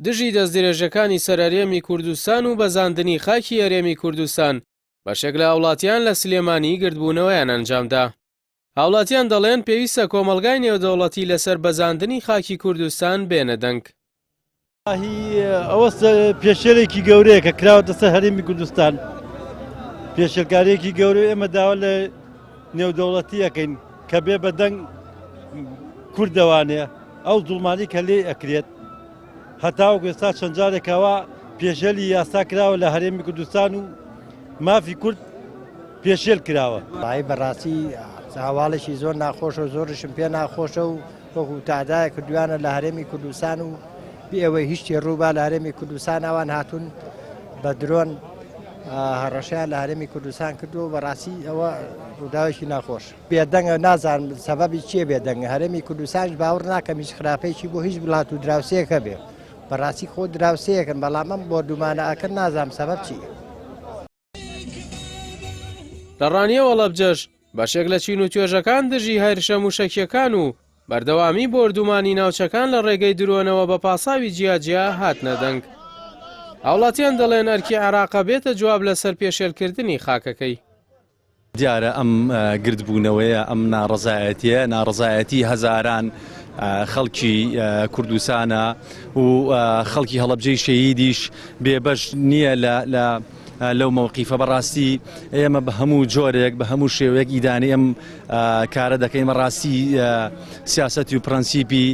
دژی دەستدرێژەکانی سەرهەرێمی کوردستان و بەزاندنی خاکی هەرێمی کوردستان بەشێک لە هاوڵاتیان لە سلێمانی گردبوونەوەیان ئەنجامدا. هاوڵاتیان دەڵێن پێویستە کۆمەلگای نێودەوڵەتی لەسەر بەزاندنی خاکی کوردستان بێنە دەنگ. ئەوە پێشێلێکی گەورەیە کە کراوەتە سەر هەرێمی کوردستان. پێشێلکارێکی گەورە ئێمە داوا لە نێودەوڵەتی ئەەکەین کە بێ بە دەنگ کوردەوانەیە ئەو زوڵمانی کە لێ ئەکرێت. هەتاوەکو ئێستا چەند جارێکەوە پێشێلی یاسا کراوە لە هەرێمی کوردستان و مافی کورد پێشێل کراوە. بەڕاستی هەواڵێکی زۆر ناخۆشە و زۆرشم پێ ناخۆشە و وەکو تادایە کردویانە لە هەرێمی کوردستان و ئەوەی هیچ ڕووبا لە هەرێمی کوردستان ئەوان هاتوون بە درۆن هەڕەشیان لە هەرێمی کوردستان کردو بەڕاستی ئەوە ڕووداوێکی ناخۆش. بێدەنگە نازانم سەبەبی چییە بێدەنگە هەرێمی کوردستانش باوەڕ ناکەم هیچ خراپەیەکی بۆ هیچ وڵات و دراوسەیەکە بێ. بەڕاستی خۆ دراوسەیەکن بەڵام ئەم بۆ دومانە ئەکرد نازانم سەبەب چییە. لە ڕانیە وەڵەبجەش بەشێک لە چین و توێژەکان دژی هێرشە موشەکیەکان و بەردەوامی بۆردومانی ناوچەکان لە ڕێگەی درۆنەوە بە پاساوی جیاجیا هاتنە دەنگ. هاوڵاتیان دەڵێن ئەرکی عێراق بێتە جواب لەسەر پێشێلکردنی خاکەکەی. دیارە ئەم گردبوونەوەیە ئەم ناڕەزایەتی هەزاران خەڵکی کوردستانە و خەڵکی هەڵەبجەی شەهیدیش بێبەش نییە لەو مەوقیفە. بەڕاستی ئێمە بە هەموو جۆرێک بە هەموو شێوەیەک ئیدانی ئەم کارە دەکەین. بەڕاستی سیاسەتی و پرەنسیپی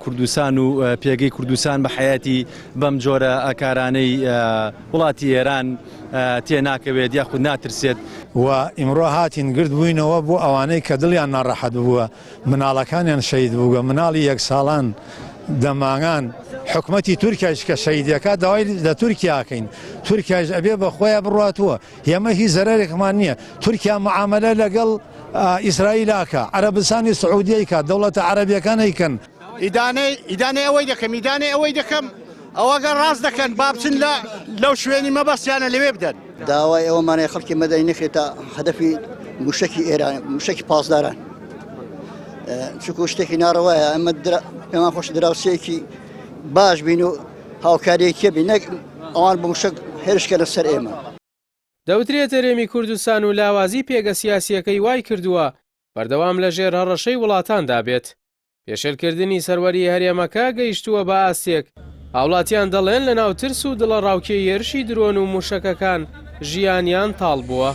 کوردستان و پێگەی کوردستان بە حیاتی بەم جۆرە کارانەی وڵاتی ئێران تێناکەوێت یاخود ناترسێت. و ئیمڕۆ هاتین گرد بووینەوە بۆ ئەوانەی کە دڵیان ناڕەحەت بووە مناڵەکانیان شەید بووگە مناڵی یەک ساڵان دەماغان حکومەتی تورکیاش کە شەیدەکە داوای لە تورکیاکەین تورکیاش ئەبێ بە خۆیان بڕاتووە ئێمە هیچ زەرێکمان نییە. تورکیا معاملە لەگەڵ ئیسرائیلەکە عەرەبستانی سعودیەیکە دەوڵەتە عەرەبیەکانەیکەن. ئیدانەی ئەوەی دەکەم ئەوەگە ڕاست دەکەن با بچن لەو شوێنی مەبەستیانە لەوێ بدەن. داوای ئەوەمانەیە خەڵکی مەدەنی نەکرێتە هەدەفی موشکی ئێران موشکی پاسداران چکو شتێکی ناڕەوایە. ئەمە پێمان خۆش دراوسەیەکی باش بین و هاوکاریەکە بین نەک ئەوان بە موشک هێرشکە لەسەر ئێمە. دەوترێت هەرێمی کوردستان و لاوازی پێگە سیاسیەکەی وای کردووە بەردەوام لە ژێر هەڕەشەی وڵاتاندا بێت. پێشێلکردنی سەروەری هەرێمەکە گەیشتووە بە ئاستێک. هاوڵاتیان دەڵێن لە ناو ترس و دڵە ڕاوکێ هێرشی درۆن و موشەکەکان ژیانیان تاڵ بووە.